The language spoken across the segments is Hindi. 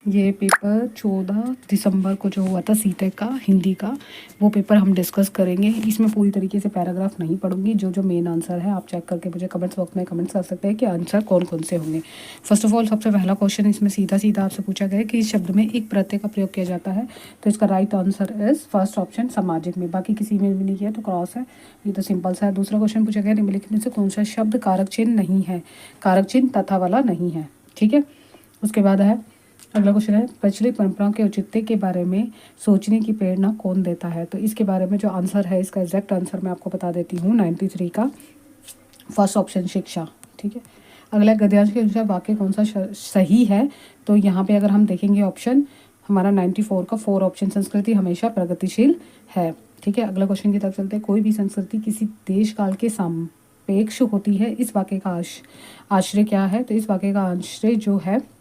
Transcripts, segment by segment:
ये पेपर 14 दिसंबर को जो हुआ था सीटेट का हिंदी का, वो पेपर हम डिस्कस करेंगे। इसमें पूरी तरीके से पैराग्राफ नहीं पढ़ूंगी, जो मेन आंसर है आप चेक करके मुझे कमेंट्स बॉक्स में कमेंट्स कर सकते हैं कि आंसर कौन कौन से होंगे। फर्स्ट ऑफ ऑल सबसे पहला क्वेश्चन इसमें सीधा सीधा आपसे पूछा गया है कि इस शब्द में एक प्रत्यय का प्रयोग किया जाता है, तो इसका right answer is first option सामाजिक में। बाकी किसी में भी नहीं किया तो क्रॉस है, ये तो सिंपल सा है। दूसरा क्वेश्चन पूछा गया निम्नलिखित में से कौन सा शब्द कारक चिन्ह नहीं है, कारक चिन्ह तथा वाला नहीं है। ठीक है, उसके बाद है अगला क्वेश्चन है प्रचलित परंपराओं के औचित्य के बारे में सोचने की प्रेरणा कौन देता है। तो इसके बारे में जो आंसर है, इसका एग्जैक्ट आंसर मैं आपको बता देती हूँ, 93 का फर्स्ट ऑप्शन शिक्षा। ठीक है, अगला गद्यांश के अनुसार वाक्य कौन सा सही है। तो यहाँ पे अगर हम देखेंगे ऑप्शन हमारा 94 का 4 ऑप्शन संस्कृति हमेशा प्रगतिशील है। ठीक है, अगला क्वेश्चन की तरफ चलते हैं। कोई भी संस्कृति किसी देश काल के सापेक्ष होती है, इस वाक्य का आश्रय क्या है। तो इस वाक्य का आश्रय जो है,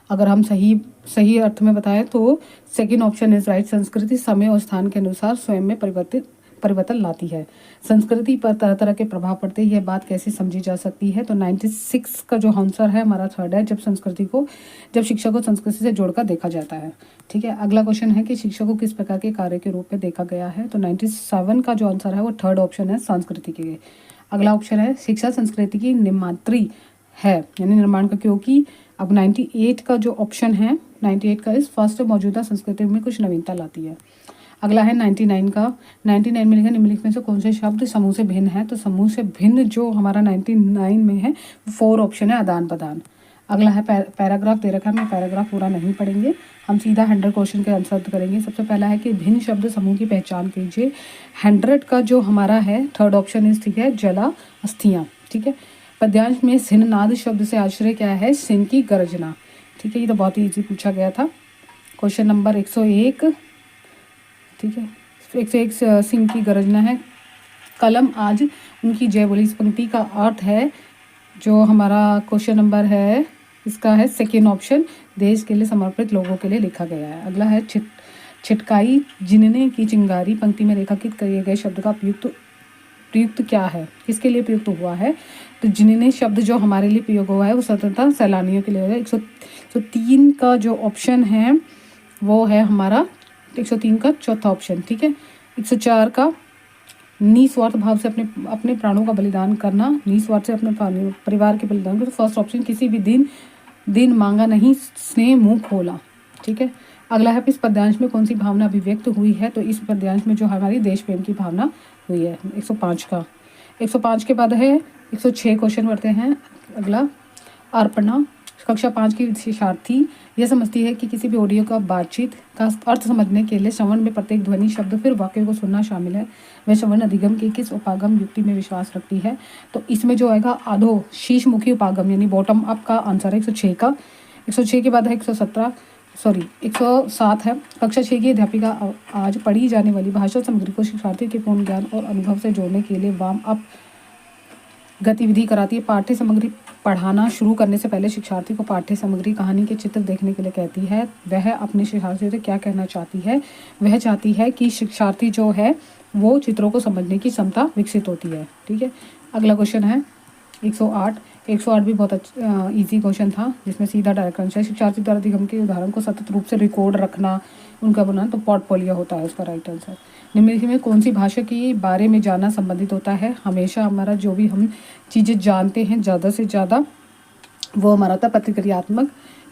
अगर हम सही अर्थ में बताएं तो सेकंड ऑप्शन इज राइट। संस्कृति समय और स्थान के अनुसार स्वयं में परिवर्तन लाती है। संस्कृति पर तरह तरह के प्रभाव पड़ते हैं, यह बात कैसे समझी जा सकती है। तो 96 का जो आंसर है हमारा थर्ड है, जब शिक्षा को संस्कृति से जोड़कर देखा जाता है। ठीक है, अगला क्वेश्चन है कि शिक्षा को किस प्रकार के कार्य के रूप में देखा गया है। तो 97 का जो आंसर है वो थर्ड ऑप्शन है संस्कृति के। अगला ऑप्शन है शिक्षा संस्कृति की निर्मात्री है, यानी निर्माण का, क्योंकि अब 98 का जो ऑप्शन है 98 का इस फर्स्ट मौजूदा संस्कृति में कुछ नवीनता लाती है। अगला है 99 का। 99 में लिखा निम्नलिखित में से कौन से शब्द समूह से भिन्न है। तो समूह से भिन्न जो हमारा 99 में है 4 ऑप्शन है आदान प्रदान। अगला है पैराग्राफ दे रखा है, मैं पैराग्राफ पूरा नहीं पढ़ेंगे, हम सीधा 100 क्वेश्चन के आंसर करेंगे। सबसे पहला है कि भिन्न शब्द समूह की पहचान कीजिए। 100 का जो हमारा है थर्ड ऑप्शन इज, ठीक है, जला अस्थियाँ। ठीक है, पद्यांश में सिन्हनाद शब्द से आश्रय क्या है, सिंह की गर्जना। ठीक है, ये तो बहुत ही ईजी पूछा गया था। क्वेश्चन नंबर 101, ठीक है, 101 सिंह की गर्जना है। कलम आज उनकी जय बोली, इस पंक्ति का अर्थ है जो हमारा क्वेश्चन नंबर है इसका है सेकेंड ऑप्शन, देश के लिए समर्पित लोगों के लिए लिखा गया है। अगला है छिटकाई जिनने की चिंगारी, पंक्ति में रेखांकित किए गए शब्द का प्रयुक्त क्या है, किसके लिए प्रयुक्त हुआ है। तो जिनने शब्द जो हमारे लिए प्रयोग हुआ है वो स्वतंत्रता सैलानियों के लिए है। 103 का जो ऑप्शन है वो है हमारा 103 का चौथा ऑप्शन। ठीक है, 104 का निस्वार्थ भाव से अपने प्राणों का बलिदान करना, निस्वार्थ से अपने परिवार के बलिदान करना। तो फर्स्ट ऑप्शन किसी भी दिन मांगा नहीं, स्नेह मुंह खोला। ठीक है, अगला है इस पद्यांश में कौन सी भावना अभिव्यक्त हुई है। तो इस पद्यांश में जो हमारी देश प्रेम की भावना हुई है। 105 का 105 के बाद है 106 क्वेश्चन बढ़ते हैं। अगला अर्पणा, कक्षा 5 की शिक्षार्थी यह समझती है कि किसी भी ऑडियो का बातचीत का अर्थ समझने के लिए श्रवण में प्रत्येक ध्वनि शब्द फिर वाक्य को सुनना शामिल है। वह श्रवण अधिगम की किस उपागम युक्ति में विश्वास रखती है। तो इसमें जो आएगा आधो शीर्षमुखी उपागम यानी बॉटम अप का आंसर है 106 का। 106 के बाद है 107 है। कक्षा 6 की अध्यापिका आज पढ़ी जाने वाली भाषा सामग्री को शिक्षार्थी के पूर्ण ज्ञान और अनुभव से जोड़ने के लिए वार्म अप गतिविधि कराती है। पाठ्य सामग्री पढ़ाना शुरू करने से पहले शिक्षार्थी को पाठ्य सामग्री कहानी के चित्र देखने के लिए कहती है। वह अपने शिक्षार्थी से क्या कहना चाहती है, वह चाहती है कि शिक्षार्थी जो है वो चित्रों को समझने की क्षमता विकसित होती है। ठीक है, अगला क्वेश्चन है 108 भी बहुत ईजी क्वेश्चन था, जिसमें सीधा डायरेक्ट आंसर है शिक्षार्थी द्वारा अधिगम के उदाहरण को सतत रूप से रिकॉर्ड रखना, उनका बनाना, तो पोर्टफोलियो होता है उसका राइट आंसर। निम्नलिखित में कौन सी भाषा के बारे में जानना संबंधित होता है। हमेशा हमारा जो भी हम चीज़ें जानते हैं ज़्यादा से ज़्यादा वो हमारा होता है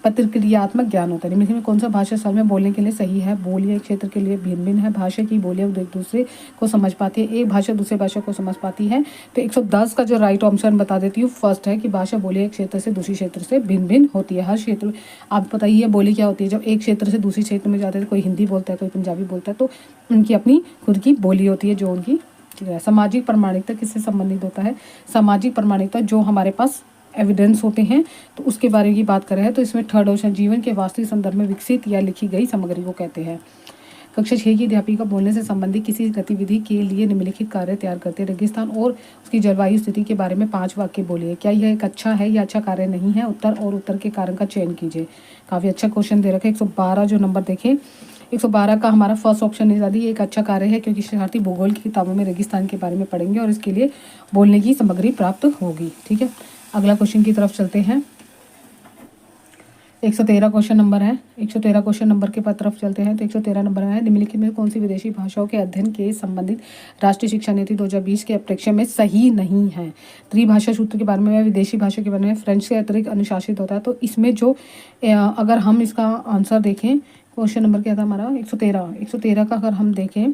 प्रतिक्रियात्मक ज्ञान होता है। निम्नलिखित में कौन सा भाषा स्थल में बोलने के लिए सही है। बोलियां एक क्षेत्र के लिए भिन्न भिन्न है। भाषा की बोलियां एक दूसरे को समझ पाती है, एक भाषा दूसरे भाषा को समझ पाती है। तो 110 का जो राइट ऑप्शन बता देती हूँ फर्स्ट है कि भाषा बोलियां एक क्षेत्र से दूसरे क्षेत्र से भिन्न भिन्न होती है। हर क्षेत्र आप बताइए बोली क्या होती है, जब एक क्षेत्र से दूसरे क्षेत्र में जाते हैं, कोई हिंदी बोलता है, कोई पंजाबी बोलता है, तो उनकी अपनी खुद की बोली होती है जो उनकी। ठीक है, सामाजिक प्रमाणिकता किससे संबंधित होता है। सामाजिक प्रमाणिकता जो हमारे पास एविडेंस होते हैं तो उसके बारे की बात करें तो इसमें थर्ड ऑप्शन जीवन के वास्तविक संदर्भ में विकसित या लिखी गई सामग्री को कहते हैं। कक्षा 6 की अध्यापिका बोलने से संबंधित किसी गतिविधि के लिए निम्नलिखित कार्य तैयार करते हैं। रेगिस्तान और उसकी जलवायु स्थिति के बारे में 5 वाक्य बोलिए। क्या यह एक अच्छा है या अच्छा कार्य नहीं है। उत्तर और उत्तर के कारण का चयन कीजिए। काफ़ी अच्छा क्वेश्चन दे रखा है। 112 जो नंबर देखें 112 का हमारा फर्स्ट ऑप्शन है ये एक अच्छा कार्य है, क्योंकि शिक्षार्थी भूगोल की किताबों में रेगिस्तान के बारे में पढ़ेंगे और इसके लिए बोलने की सामग्री प्राप्त होगी। ठीक है, अगला क्वेश्चन की तरफ चलते हैं। 113 क्वेश्चन नंबर है। 113 क्वेश्चन नंबर के तरफ चलते हैं। तो 113 नंबर है, निम्नलिखित में कौन सी विदेशी भाषाओं के अध्ययन के संबंधित राष्ट्रीय शिक्षा नीति 2020 के अपेक्षा में सही नहीं है। त्रिभाषा सूत्र के बारे में, विदेशी भाषा के बारे में फ्रेंच के अतिरिक्त अनुशासित होता है। तो इसमें जो अगर हम इसका आंसर देखें, क्वेश्चन नंबर क्या था हमारा 113 का अगर हम देखें,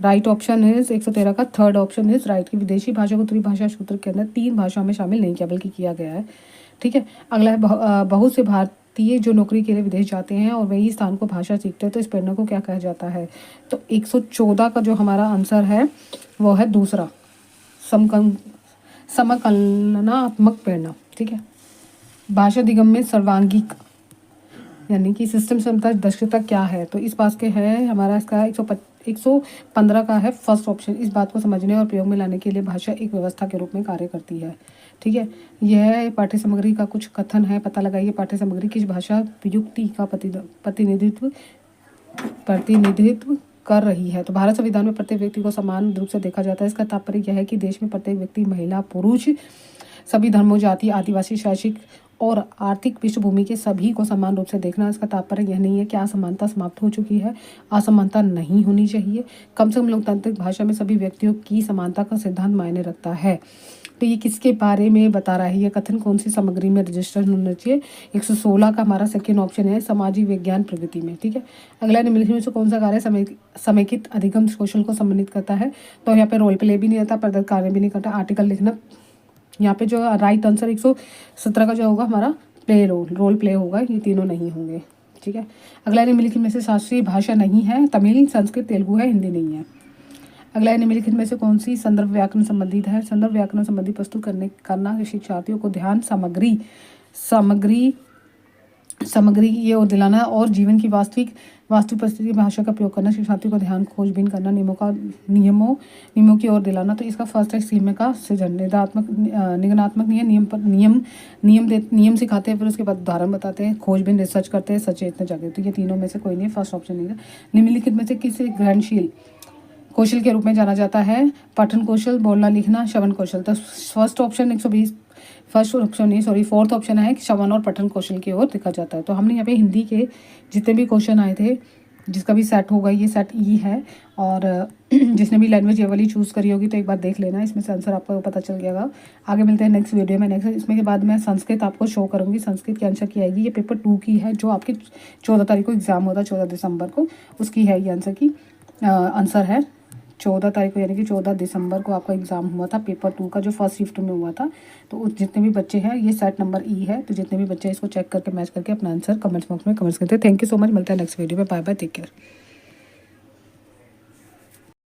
राइट ऑप्शन इज 113 का थर्ड ऑप्शन इज राइट की विदेशी भाषा को त्रिभाषा सूत्र के अंदर 3 भाषाओं में शामिल नहीं किया बल्कि किया गया है। ठीक है, अगला है बहुत से भारतीय जो नौकरी के लिए विदेश जाते हैं और वही स्थान को भाषा सीखते हैं, तो इस प्रेरणा को क्या कहा जाता है। तो 114 का जो हमारा आंसर है वो है दूसरा, समकलनात्मक प्रेरणा। ठीक है, भाषा दिगम में सर्वांगीक यानी कि सिस्टम क्षमता दक्षता क्या है। तो इस बात के है हमारा इसका 115 का है फर्स्ट ऑप्शन। इस बात को समझने और प्रयोग में लाने के लिए भाषा एक व्यवस्था के रूप में कार्य करती है। ठीक है, यह पाठ्य सामग्री का कुछ कथन है, पता लगाइए पाठ्य सामग्री किस भाषा युक्ति का प्रतिनिधित्व कर रही है। तो भारत संविधान में प्रत्येक व्यक्ति को समान रूप से देखा जाता है। इसका तात्पर्य यह है कि देश में प्रत्येक व्यक्ति, महिला, पुरुष, सभी धर्मों, जाति, आदिवासी, शैक्षिक और आर्थिक पृष्ठभूमि के सभी को समान रूप से देखना। इसका तात्पर्य यह नहीं है कि असमानता समाप्त हो चुकी है, असमानता नहीं होनी चाहिए। कम से कम लोकतांत्रिक भाषा में सभी व्यक्तियों की समानता का सिद्धांत मायने रखता है। तो ये किसके बारे में बता रहा है, ये कथन कौन सी सामग्री में रजिस्टर होना चाहिए। 116 का हमारा सेकेंड ऑप्शन है सामाजिक विज्ञान प्रवृत्ति में। ठीक है, अगला निम्नलिखित में से कौन सा कार्य समेकित अधिगम कौशल को सम्मानित करता है। तो यहाँ पे रोल प्ले भी नहीं आता, प्रदत्त कार्य भी नहीं करता, आर्टिकल लिखना। यहाँ पे जो राइट आंसर 117 का जो होगा हमारा रोल प्ले होगा, ये तीनों नहीं होंगे। ठीक है, अगला निम्नलिखित में से शास्त्रीय भाषा नहीं है, तमिल, संस्कृत, तेलुगु है, हिंदी नहीं है। अगला निम्नलिखित में से कौन सी संदर्भ व्याकरण संबंधित है। संदर्भ व्याकरण संबंधी प्रस्तुत करना शिक्षार्थियों को ध्यान, सामग्री ये और दिलाना और जीवन की वास्तविक परिस्थिति भाषा का प्रयोग करना, शिक्षार्थियों को ध्यान, खोजबीन करना, नियमों की ओर दिलाना। तो इसका फर्स्ट है सीमा का सृजन, निगमनात्मक नियम सिखाते हैं, फिर उसके बाद उदाहरण बताते हैं, खोजबीन रिसर्च करते हैं, सचेतना जागृत। तो ये तीनों में से कोई नहीं, फर्स्ट ऑप्शन नहीं है। निम्नलिखित में से किस ग्रहणशील कौशल के रूप में जाना जाता है। पठन कौशल, बोलना लिखना, श्रवण कौशल। तो फोर्थ ऑप्शन है कि श्रवण और पठन कौशल की ओर देखा जाता है। तो हमने यहाँ पे हिंदी के जितने भी क्वेश्चन आए थे, जिसका भी सेट होगा, ये सेट ई है। और जिसने भी लैंग्वेज ये वाली चूज़ करी होगी तो एक बार देख लेना, इसमें से आंसर आपको पता चल जाएगा। आगे मिलते हैं नेक्स्ट वीडियो में। इसमें के बाद मैं संस्कृत आपको शो करूँगी, संस्कृत के आंसर की आएगी। ये पेपर 2 की है, जो आपकी 14 तारीख को एग्जाम होता है, 14 दिसंबर को, उसकी है ये आंसर है 14 तारीख को, यानी कि 14 दिसंबर को आपका एग्जाम हुआ था पेपर 2 का, जो फर्स्ट शिफ्ट में हुआ था। तो जितने भी बच्चे हैं, ये सेट नंबर ई है, तो जितने भी बच्चे हैं इसको चेक करके मैच करके अपना आंसर कमेंट्स बॉक्स में कमेंट्स करते हैं। थैंक यू सो मच, मिलता है नेक्स्ट वीडियो में। Bye bye, take care.